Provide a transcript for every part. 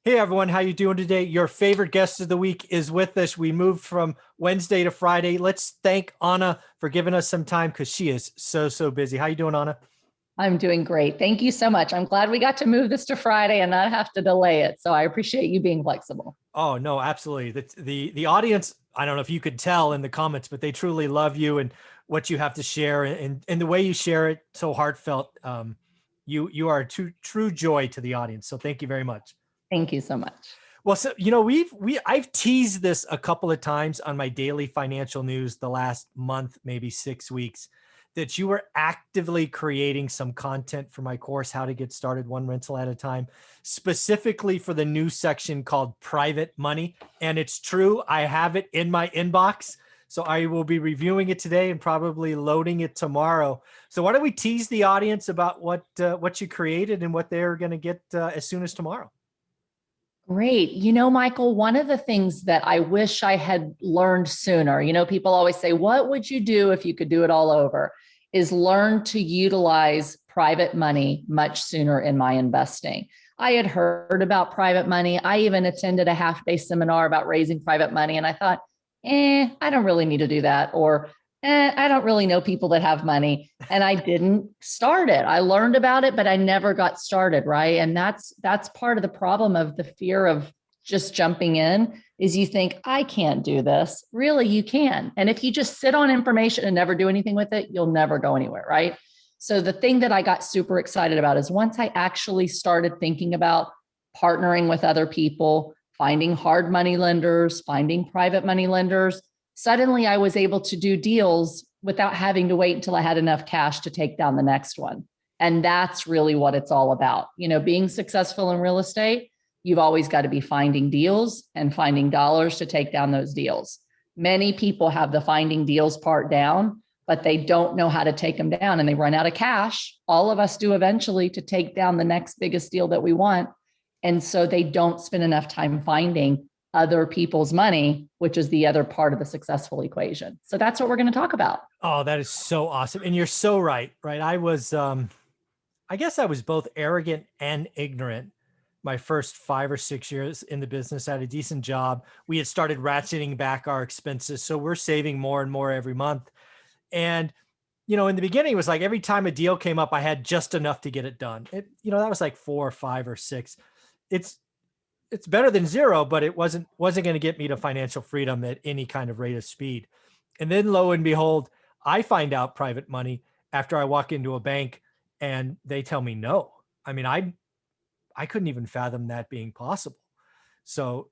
Hey everyone, how you doing today? Your favorite guest of the week is with us. We moved from Wednesday to Friday. Let's thank Anna for giving us some time because she is so busy. How you doing, Anna? I'm doing great. Thank you so much. I'm glad we got to move this to Friday and not have to delay it. So I appreciate you being flexible. Oh no, absolutely. The audience, I don't know if you could tell in the comments, but they truly love you and what you have to share and the way you share it so heartfelt. You are a true joy to the audience. So thank you very much. Thank you so much. Well, so I've teased this a couple of times on my daily financial news the last month, maybe 6 weeks, that you were actively creating some content for my course, How to Get Started One Rental at a Time, specifically for the new section called Private Money. And it's true, I have it in my inbox. So I will be reviewing it today and probably loading it tomorrow. So why don't we tease the audience about what you created and what they're going to get as soon as tomorrow? Great. Michael, one of the things that I wish I had learned sooner, people always say, what would you do if you could do it all over? Is learn to utilize private money much sooner in my investing. I had heard about private money. I even attended a half-day seminar about raising private money. And I thought, I don't really need to do that. Or I don't really know people that have money. And I didn't start it. I learned about it, but I never got started. Right. And that's part of the problem of the fear of just jumping in is you think, I can't do this. Really, you can. And if you just sit on information and never do anything with it, you'll never go anywhere. Right. So the thing that I got super excited about is once I actually started thinking about partnering with other people, finding hard money lenders, finding private money lenders, suddenly I was able to do deals without having to wait until I had enough cash to take down the next one. And that's really what it's all about. Being successful in real estate, you've always got to be finding deals and finding dollars to take down those deals. Many people have the finding deals part down, but they don't know how to take them down and they run out of cash. All of us do eventually to take down the next biggest deal that we want. And so they don't spend enough time finding other people's money, which is the other part of the successful equation. So that's what we're going to talk about. Oh, that is so awesome. And you're so right, right? I guess I was both arrogant and ignorant my first 5 or 6 years in the business. I had a decent job. We had started ratcheting back our expenses. So we're saving more and more every month. And, in the beginning, it was like every time a deal came up, I had just enough to get it done. That was like 4 or 5 or 6. It's better than zero, but it wasn't going to get me to financial freedom at any kind of rate of speed. And then lo and behold, I find out private money after I walk into a bank and they tell me no. I mean, I couldn't even fathom that being possible. So,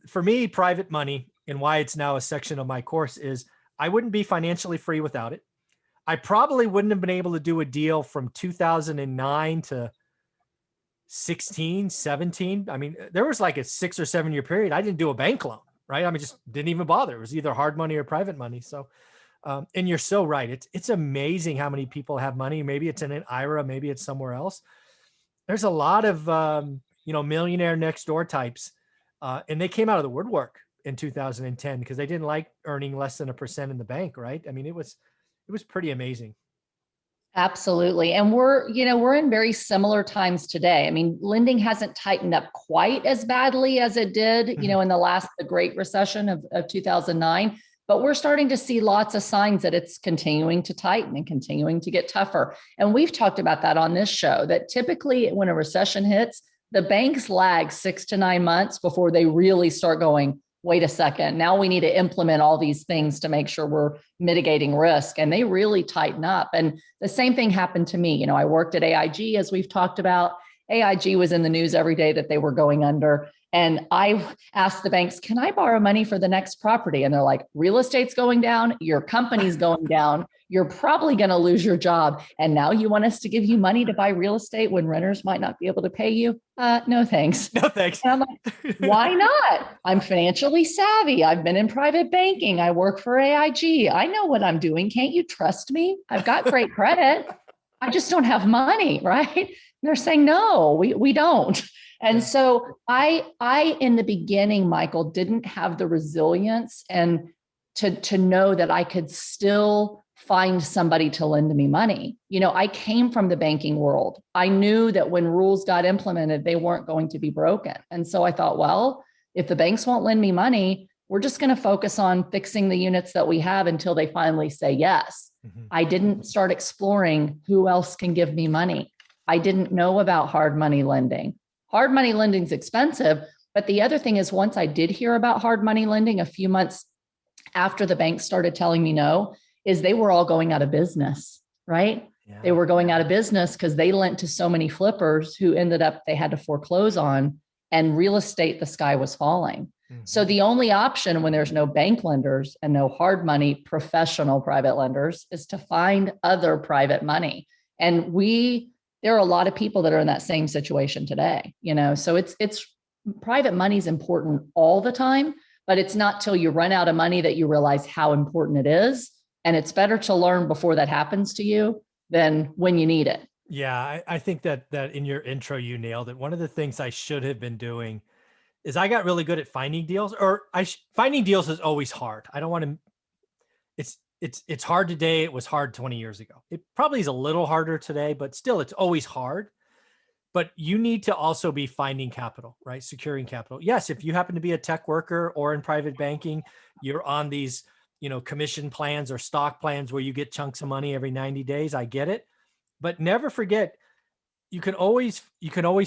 for me, private money and why it's now a section of my course is I wouldn't be financially free without it. I probably wouldn't have been able to do a deal from 2009 to 16, 17. I mean, there was like a 6 or 7 year period. I didn't do a bank loan, right? I mean, just didn't even bother. It was either hard money or private money. So, and you're so right. It's amazing how many people have money. Maybe it's in an IRA, maybe it's somewhere else. There's a lot of, millionaire next door types. And they came out of the woodwork in 2010 because they didn't like earning less than 1% in the bank, right? I mean, it was pretty amazing. Absolutely. And we're in very similar times today. I mean, lending hasn't tightened up quite as badly as it did, in the Great Recession of 2009, but we're starting to see lots of signs that it's continuing to tighten and continuing to get tougher. And we've talked about that on this show, that typically when a recession hits, the banks lag 6 to 9 months before they really start going, wait a second, now we need to implement all these things to make sure we're mitigating risk. And they really tighten up. And the same thing happened to me. I worked at AIG, as we've talked about. AIG was in the news every day that they were going under. And I asked the banks, can I borrow money for the next property? And they're like, real estate's going down. Your company's going down. You're probably going to lose your job. And now you want us to give you money to buy real estate when renters might not be able to pay you? No, thanks. No, thanks. And I'm like, why not? I'm financially savvy. I've been in private banking. I work for AIG. I know what I'm doing. Can't you trust me? I've got great credit. I just don't have money, right? And they're saying, no, we don't. And so I, in the beginning, Michael, didn't have the resilience and to know that I could still find somebody to lend me money. I came from the banking world. I knew that when rules got implemented, they weren't going to be broken. And so I thought, well, if the banks won't lend me money, we're just going to focus on fixing the units that we have until they finally say yes. Mhm. I didn't start exploring who else can give me money. I didn't know about hard money lending. Hard money lending is expensive. But the other thing is, once I did hear about hard money lending a few months after the banks started telling me no, is they were all going out of business, right? Yeah. They were going out of business because they lent to so many flippers who ended up, they had to foreclose on, and real estate, the sky was falling. Mhm. So the only option when there's no bank lenders and no hard money, professional private lenders, is to find other private money. And there are a lot of people that are in that same situation today, so it's private money is important all the time, but it's not till you run out of money that you realize how important it is. And it's better to learn before that happens to you than when you need it. Yeah, I think that in your intro, you nailed it. One of the things I should have been doing is I got really good at finding deals, or finding deals is always hard. I don't want to, it's hard today. It was hard 20 years ago. It probably is a little harder today, but still it's always hard. But you need to also be finding capital, right? Securing capital. Yes, if you happen to be a tech worker or in private banking, you're on these, commission plans or stock plans where you get chunks of money every 90 days. I get it. But never forget, you can always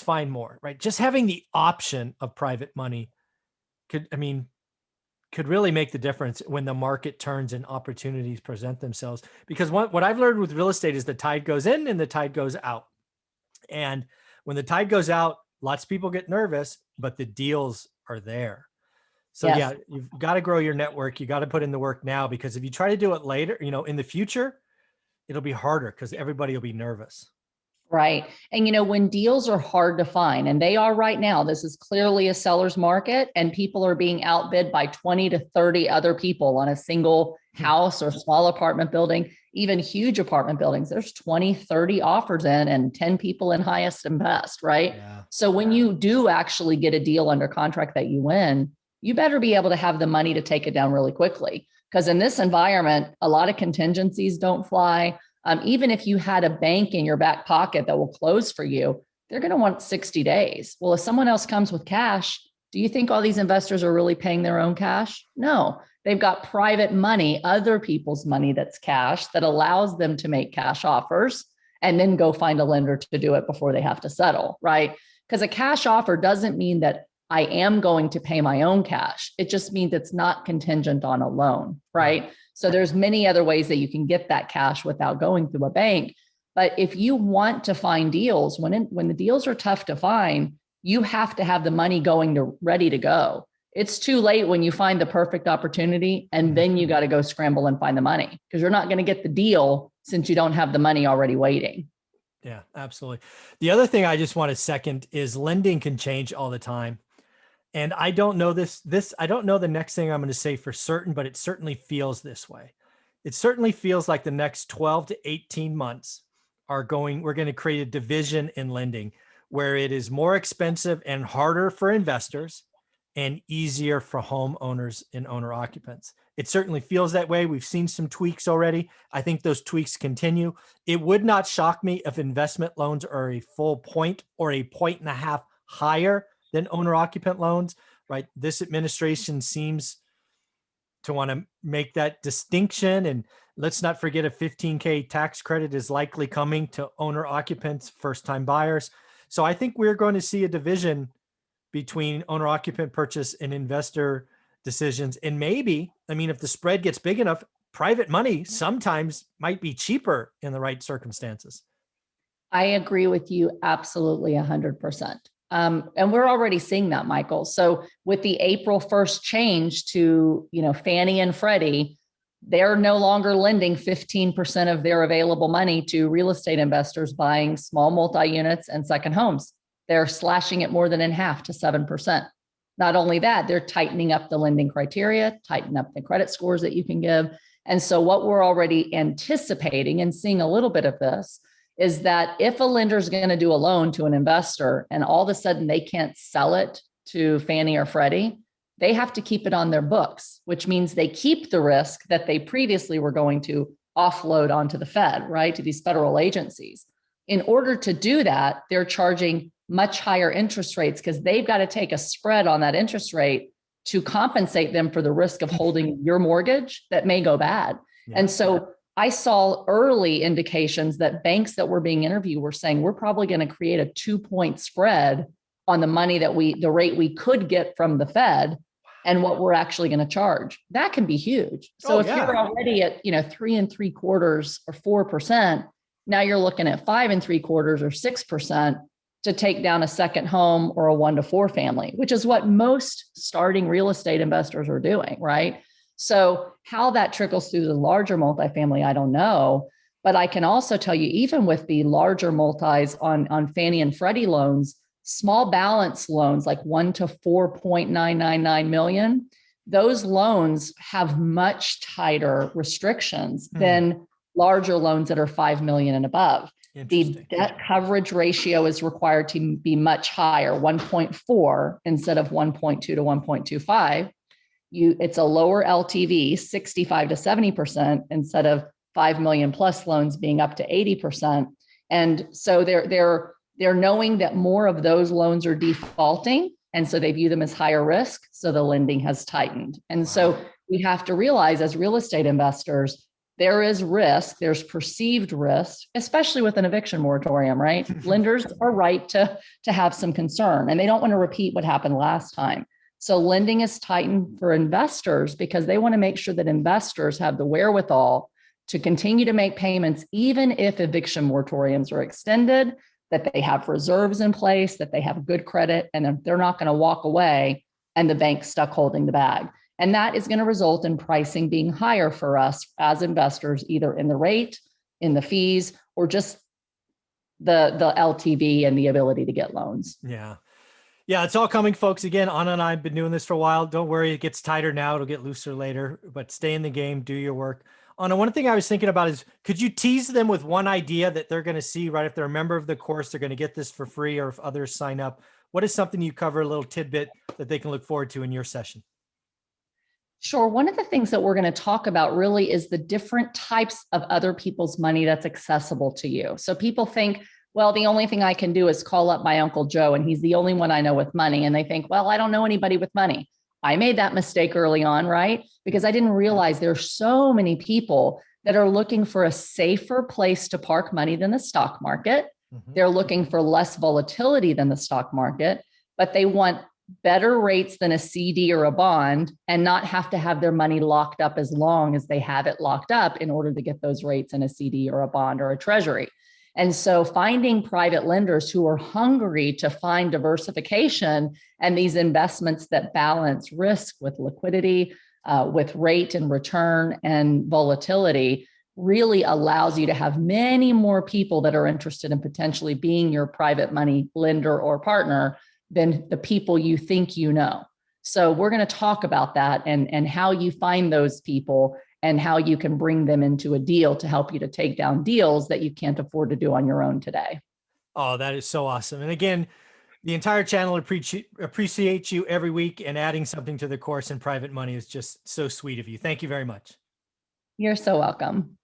find more, right? Just having the option of private money could really make the difference when the market turns and opportunities present themselves. Because what I've learned with real estate is the tide goes in and the tide goes out. And when the tide goes out, lots of people get nervous, but the deals are there. So Yes. yeah, you've got to grow your network. You got to put in the work now, because if you try to do it later, in the future, it'll be harder because everybody will be nervous. Right. And when deals are hard to find, and they are right now, this is clearly a seller's market, and people are being outbid by 20 to 30 other people on a single house or small apartment building, even huge apartment buildings. There's 20, 30 offers in and 10 people in highest and best, right? Yeah. So when you do actually get a deal under contract that you win, you better be able to have the money to take it down really quickly. Because in this environment, a lot of contingencies don't fly. Even if you had a bank in your back pocket that will close for you, they're going to want 60 days. Well, if someone else comes with cash, do you think all these investors are really paying their own cash? No, they've got private money, other people's money that's cash, that allows them to make cash offers and then go find a lender to do it before they have to settle, right? Because a cash offer doesn't mean that I am going to pay my own cash. It just means it's not contingent on a loan, right? So there's many other ways that you can get that cash without going through a bank. But if you want to find deals, when the deals are tough to find, you have to have the money ready to go. It's too late when you find the perfect opportunity, and then you got to go scramble and find the money, because you're not going to get the deal since you don't have the money already waiting. Yeah, absolutely. The other thing I just want to second is lending can change all the time. And I don't know I don't know the next thing I'm going to say for certain, but it certainly feels this way. It certainly feels like the next 12 to 18 months we're going to create a division in lending where it is more expensive and harder for investors and easier for homeowners and owner occupants. It certainly feels that way. We've seen some tweaks already. I think those tweaks continue. It would not shock me if investment loans are a full point or a point and a half higher than owner occupant loans, right? This administration seems to want to make that distinction. And let's not forget, a 15K tax credit is likely coming to owner occupants, first time buyers. So I think we're going to see a division between owner occupant purchase and investor decisions. And maybe, if the spread gets big enough, private money sometimes might be cheaper in the right circumstances. I agree with you absolutely 100%. And we're already seeing that, Michael. So with the April 1st change to, Fannie and Freddie, they're no longer lending 15% of their available money to real estate investors buying small multi-units and second homes. They're slashing it more than in half to 7%. Not only that, they're tightening up the lending criteria, tighten up the credit scores that you can give. And so what we're already anticipating and seeing a little bit of this is that if a lender is going to do a loan to an investor and all of a sudden they can't sell it to Fannie or Freddie, they have to keep it on their books, which means they keep the risk that they previously were going to offload onto the Fed, right? To these federal agencies. In order to do that, they're charging much higher interest rates because they've got to take a spread on that interest rate to compensate them for the risk of holding your mortgage that may go bad. Yeah. And so I saw early indications that banks that were being interviewed were saying, we're probably going to create a 2-point spread on the money that the rate we could get from the Fed and what we're actually going to charge. That can be huge. So if you're already at, 3.75% or 4%, now you're looking at 5.75% or 6% to take down a second home or a 1 to 4 family, which is what most starting real estate investors are doing, right? So how that trickles through the larger multifamily, I don't know. But I can also tell you, even with the larger multis on Fannie and Freddie loans, small balance loans like 1 to 4.999 million, those loans have much tighter restrictions than larger loans that are 5 million and above. The debt coverage ratio is required to be much higher, 1.4 instead of 1.2 to 1.25. It's a lower LTV, 65 to 70% instead of 5 million plus loans being up to 80%. And so they're knowing that more of those loans are defaulting. And so they view them as higher risk. So the lending has tightened. And so we have to realize as real estate investors, there is risk, there's perceived risk, especially with an eviction moratorium, right? Lenders are right to have some concern and they don't want to repeat what happened last time. So lending is tightened for investors because they want to make sure that investors have the wherewithal to continue to make payments, even if eviction moratoriums are extended, that they have reserves in place, that they have good credit, and they're not going to walk away and the bank's stuck holding the bag. And that is going to result in pricing being higher for us as investors, either in the rate, in the fees, or just the LTV and the ability to get loans. Yeah. Yeah, it's all coming, folks. Again, Anna and I have been doing this for a while. Don't worry, it gets tighter now. It'll get looser later, but stay in the game, do your work. Anna, one thing I was thinking about is, could you tease them with one idea that they're going to see, right? If they're a member of the course, they're going to get this for free, or if others sign up, what is something you cover, a little tidbit that they can look forward to in your session? Sure. One of the things that we're going to talk about really is the different types of other people's money that's accessible to you. So people think, well, the only thing I can do is call up my Uncle Joe and he's the only one I know with money. And they think, well, I don't know anybody with money. I made that mistake early on, right? Because I didn't realize there's so many people that are looking for a safer place to park money than the stock market. They're looking for less volatility than the stock market, but they want better rates than a CD or a bond and not have to have their money locked up as long as they have it locked up in order to get those rates in a CD or a bond or a treasury. And so finding private lenders who are hungry to find diversification and these investments that balance risk with liquidity, with rate and return and volatility really allows you to have many more people that are interested in potentially being your private money lender or partner than the people you think you know. So we're going to talk about that and how you find those people and how you can bring them into a deal to help you to take down deals that you can't afford to do on your own today. Oh, that is so awesome. And again, the entire channel appreciates you every week, and adding something to the course in private money is just so sweet of you. Thank you very much. You're so welcome.